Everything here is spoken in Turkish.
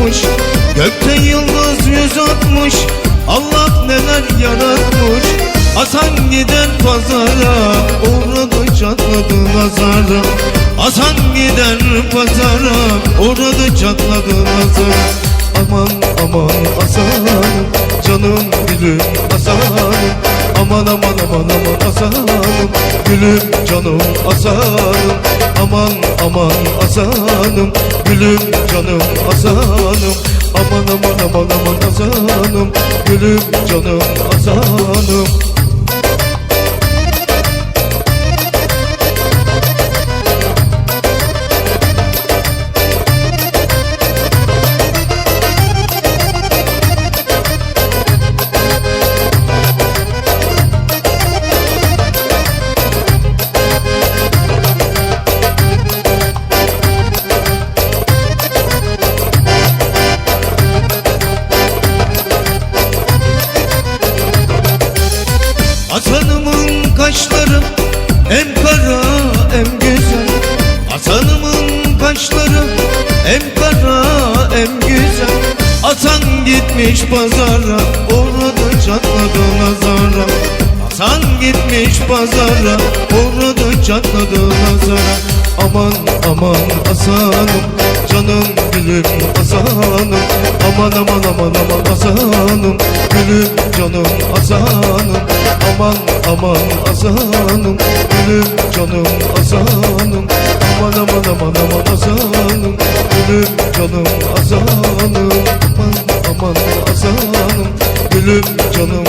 yaratmış, gökte yıldız 160. Allah neler yaratmış. Hasan gider pazara, uğradı çatladı nazara. Hasan gider pazara, uğradı çatladı nazara. Aman aman Hasan'ım, canım gülüm Hasan'ım. Aman aman aman aman Hasan'ım, gülüm canım Hasan'ım. Aman aman Hasan'ım, gülüm canım Hasan'ım. Aman aman aman aman Hasan'ım, gülüm canım Hasan'ım. Hasan'ımın kaşları hem kara hem güzel. Hasan'ımın kaşları hem kara hem güzel. Hasan gitmiş pazara, uğradı çatladı nazara. Hasan gitmiş pazara, uğradı çatladı nazara. Aman aman Hasan'ım, canım gülüm Hasan'ım. Aman aman aman aman Hasan'ım, gülüm canım Hasan'ım. Aman aman Hasan'ım, gülüm canım Hasan'ım. Aman aman aman aman Hasan'ım, gülüm canım Hasan'ım. Aman aman Hasan'ım, gülüm canım